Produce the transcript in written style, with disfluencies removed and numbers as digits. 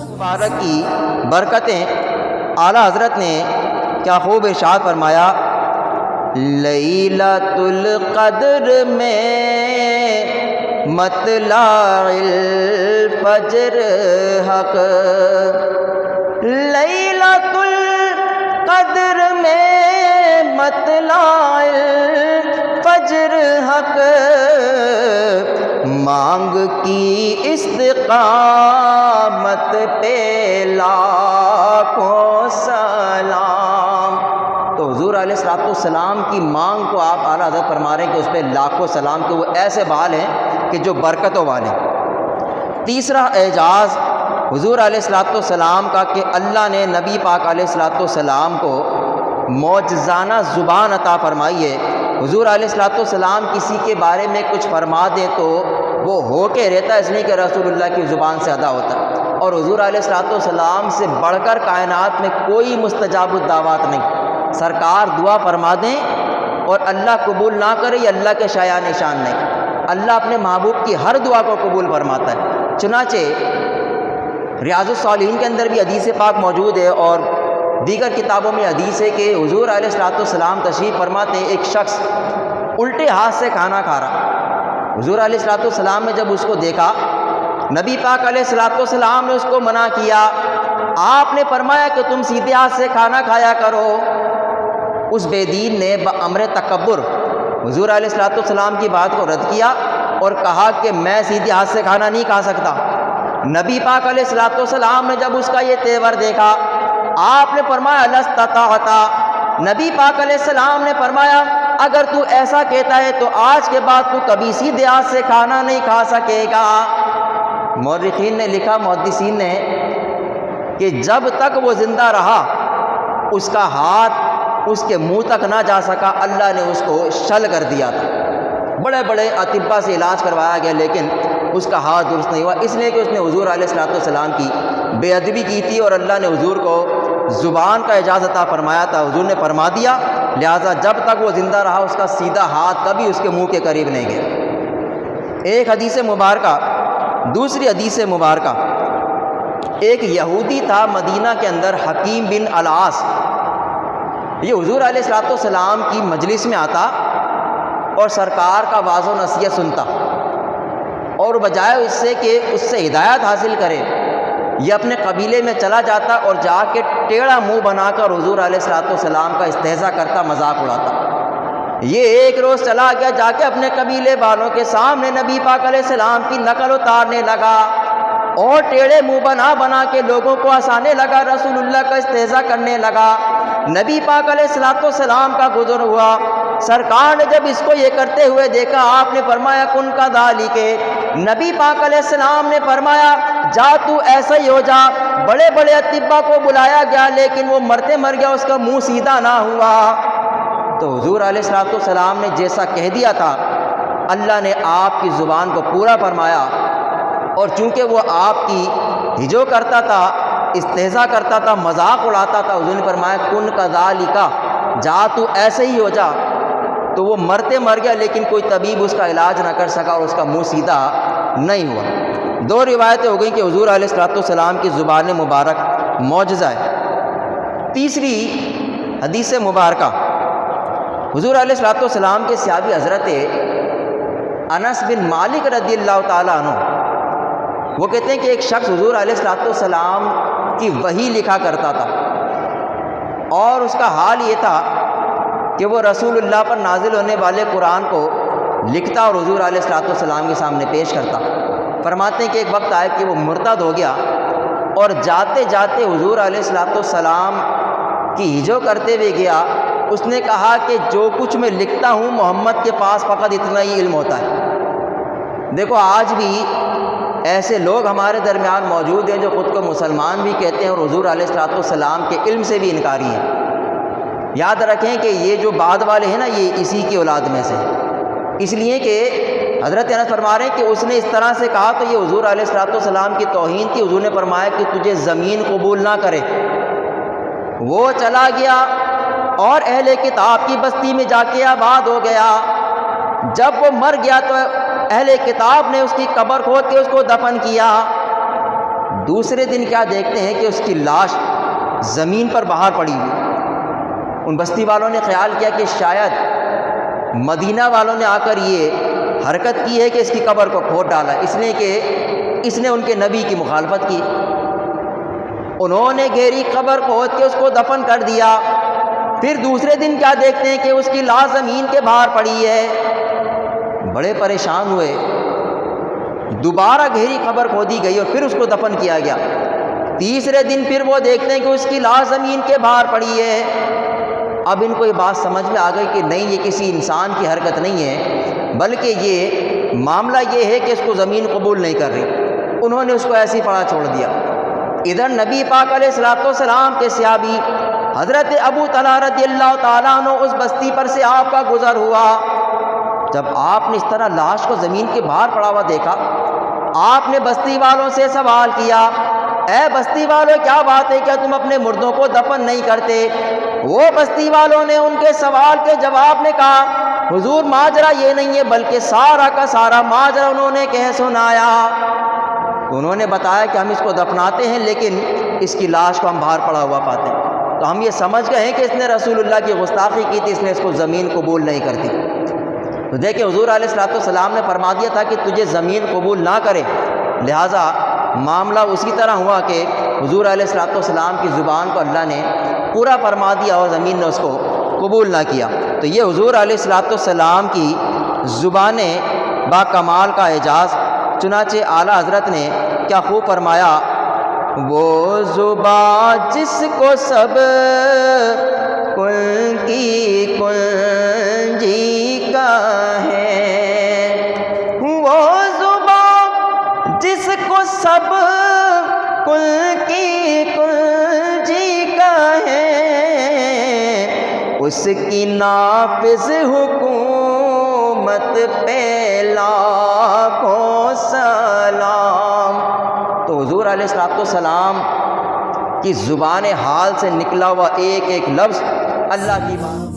مبارک کی برکتیں اعلیٰ حضرت نے کیا خوب ارشاد فرمایا، لیلۃ القدر میں مطلع الفجر حق، لیلۃ القدر میں مطلع الفجر حق، مانگ کی استقامت پہ لاکھوں سلام۔ تو حضور علیہ السلام کی مانگ کو آپ اعلیٰ حضرت فرما رہے ہیں کہ اس پہ لاکھوں سلام، کہ وہ ایسے بال ہیں کہ جو برکتوں والے۔ تیسرا اعجاز حضور علیہ السلام کا کہ اللہ نے نبی پاک علیہ السلام کو معجزانہ زبان عطا فرمائی ہے۔ حضور علیہ السلام کسی کے بارے میں کچھ فرما دیں تو وہ ہو کے رہتا ہے، اس لیے کہ رسول اللہ کی زبان سے ادا ہوتا ہے، اور حضور علیہ السلام سے بڑھ کر کائنات میں کوئی مستجاب الدعوات نہیں۔ سرکار دعا فرما دیں اور اللہ قبول نہ کرے، یہ اللہ کے شایان نشان نہیں۔ اللہ اپنے محبوب کی ہر دعا کو قبول فرماتا ہے۔ چنانچہ ریاض الصالحین کے اندر بھی حدیث پاک موجود ہے، اور دیگر کتابوں میں حدیث ہے کہ حضور علیہ السلام تشریف فرماتے ہیں، ایک شخص الٹے ہاتھ سے کھانا کھا رہا۔ حضور علیہ السلام نے جب اس کو دیکھا، نبی پاک علیہ السلام نے اس کو منع کیا۔ آپ نے فرمایا کہ تم سیدھے ہاتھ سے کھانا کھایا کرو۔ اس بے دین نے بامر تکبر حضور علیہ السلام کی بات کو رد کیا اور کہا کہ میں سیدھے ہاتھ سے کھانا نہیں کھا سکتا۔ نبی پاک علیہ السلام نے جب اس کا یہ تیور دیکھا، آپ نے فرمایا لست طاعت۔ نبی پاک علیہ السلام نے فرمایا اگر تو ایسا کہتا ہے تو آج کے بعد تو کبھی سیدھے ہاتھ سے کھانا نہیں کھا سکے گا۔ مورخین نے لکھا، محدثین نے، کہ جب تک وہ زندہ رہا اس کا ہاتھ اس کے منہ تک نہ جا سکا، اللہ نے اس کو شل کر دیا تھا۔ بڑے بڑے اطباء سے علاج کروایا گیا لیکن اس کا ہاتھ درست نہیں ہوا، اس لیے کہ اس نے حضور علیہ السلام کی بے ادبی کی تھی، اور اللہ نے حضور کو زبان کا اعجاز عطا فرمایا تھا، حضور نے فرما دیا، لہٰذا جب تک وہ زندہ رہا اس کا سیدھا ہاتھ کبھی اس کے منہ کے قریب نہیں گیا۔ ایک حدیث مبارکہ، دوسری حدیث مبارکہ، ایک یہودی تھا مدینہ کے اندر، حکیم بن العاص، یہ حضور علیہ السلام کی مجلس میں آتا اور سرکار کا واعظ و نصیحت سنتا، اور بجائے اس سے کہ اس سے ہدایت حاصل کرے، یہ اپنے قبیلے میں چلا جاتا اور جا کے ٹیڑھا منہ بنا کر حضور علیہ السلام کا استہزاء کرتا، مذاق اڑاتا۔ یہ ایک روز چلا گیا، جا کے اپنے قبیلے والوں کے سامنے نبی پاک علیہ السلام کی نقل اتارنے لگا اور ٹیڑھے منہ بنا کے لوگوں کو ہنسانے لگا، رسول اللہ کا استہزاء کرنے لگا۔ نبی پاک علیہ السلام کا گزر ہوا، سرکار نے جب اس کو یہ کرتے ہوئے دیکھا، آپ نے فرمایا کن کا ذالک۔ نبی پاک علیہ السلام نے فرمایا جا تو ایسا ہی ہو جا۔ بڑے بڑے اطباء کو بلایا گیا لیکن وہ مرتے مر گیا، اس کا منہ سیدھا نہ ہوا۔ تو حضور علیہ السلام نے جیسا کہہ دیا تھا، اللہ نے آپ کی زبان کو پورا فرمایا، اور چونکہ وہ آپ کی ہجو کرتا تھا، استہزاء کرتا تھا، مذاق اڑاتا تھا، حضور نے فرمایا کن کذالک، جا تو ایسے ہی ہو جا۔ تو وہ مرتے مر گیا لیکن کوئی طبیب اس کا علاج نہ کر سکا اور اس کا منہ سیدھا نہیں ہوا۔ دو روایتیں ہو گئیں کہ حضور علیہ السلام کی زبان مبارک معجزہ ہے۔ تیسری حدیث مبارکہ، حضور علیہ السلام کے صحابی حضرت انس بن مالک رضی اللہ تعالیٰ عنہ، وہ کہتے ہیں کہ ایک شخص حضور علیہ السلام کی وحی لکھا کرتا تھا، اور اس کا حال یہ تھا کہ وہ رسول اللہ پر نازل ہونے والے قرآن کو لکھتا اور حضور علیہ السلام کے سامنے پیش کرتا۔ فرماتے ہیں کہ ایک وقت آئے کہ وہ مرتد ہو گیا، اور جاتے جاتے حضور علیہ السلام کی ہجو کرتے ہوئے گیا۔ اس نے کہا کہ جو کچھ میں لکھتا ہوں محمد کے پاس فقط اتنا ہی علم ہوتا ہے۔ دیکھو آج بھی ایسے لوگ ہمارے درمیان موجود ہیں جو خود کو مسلمان بھی کہتے ہیں اور حضور علیہ السلام کے علم سے بھی انکاری ہیں۔ یاد رکھیں کہ یہ جو بعد والے ہیں نا، یہ اسی کی اولاد میں سے، اس لیے کہ حضرت انس فرما رہے ہیں کہ اس نے اس طرح سے کہا تو یہ حضور علیہ السلام کی توہین تھی۔ حضور نے فرمایا کہ تجھے زمین قبول نہ کرے۔ وہ چلا گیا اور اہل کتاب کی بستی میں جا کے آباد ہو گیا۔ جب وہ مر گیا تو اہل کتاب نے اس کی قبر کھود کے اس کو دفن کیا۔ دوسرے دن کیا دیکھتے ہیں کہ اس کی لاش زمین پر باہر پڑی ہوئی۔ ان بستی والوں نے خیال کیا کہ شاید مدینہ والوں نے آ کر یہ حرکت کی ہے کہ اس کی قبر کو کھود ڈالا، اس لیے کہ اس نے ان کے نبی کی مخالفت کی۔ انہوں نے گہری قبر کھود کے اس کو دفن کر دیا۔ پھر دوسرے دن کیا دیکھتے ہیں کہ اس کی لاش زمین کے باہر پڑی ہے۔ بڑے پریشان ہوئے، دوبارہ گہری قبر کھودی گئی اور پھر اس کو دفن کیا گیا۔ تیسرے دن پھر وہ دیکھتے ہیں کہ اس کی لاش زمین کے باہر پڑی ہے۔ اب ان کو یہ بات سمجھ میں آ گئی کہ نہیں، یہ کسی انسان کی حرکت نہیں ہے، بلکہ یہ معاملہ یہ ہے کہ اس کو زمین قبول نہیں کر رہی۔ انہوں نے اس کو ایسے ہی پڑا چھوڑ دیا۔ ادھر نبی پاک علیہ الصلوۃ والسلام کے صحابی حضرت ابو طلحہ رضی اللہ تعالیٰ عنہ اس بستی پر سے آپ کا گزر ہوا۔ جب آپ نے اس طرح لاش کو زمین کے باہر پڑا ہوا دیکھا، آپ نے بستی والوں سے سوال کیا، اے بستی والوں کیا بات ہے، کیا تم اپنے مردوں کو دفن نہیں کرتے؟ وہ بستی والوں نے ان کے سوال کے جواب میں کہا، حضور ماجرا یہ نہیں ہے، بلکہ سارا کا سارا ماجرا انہوں نے کہہ سنایا۔ انہوں نے بتایا کہ ہم اس کو دفناتے ہیں لیکن اس کی لاش کو ہم باہر پڑا ہوا پاتے ہیں، تو ہم یہ سمجھ گئے ہیں کہ اس نے رسول اللہ کی گستاخی کی تھی، اس نے اس کو زمین قبول نہیں کرتی۔ تو دیکھیں حضور علیہ الصلوۃ والسلام نے فرما دیا تھا کہ تجھے زمین قبول نہ کرے، لہٰذا معاملہ اسی طرح ہوا کہ حضور علیہ الصلوۃ والسلام کی زبان کو اللہ نے پورا فرما دیا اور زمین نے اس کو قبول نہ کیا۔ تو یہ حضور علیہ الصلوۃ والسلام کی زبان با کمال کا اعجاز۔ چنانچہ اعلیٰ حضرت نے کیا خوب فرمایا، وہ زبان جس کو سب کل کی کنجی کا ہے، وہ زبان جس کو سب کل کی کنجی کا ہے، اس کی نافذ حکومت پہ لاکھوں سلام۔ تو حضور علیہ الصلوۃ والسلام کی زبان حال سے نکلا ہوا ایک ایک لفظ اللہ کی بات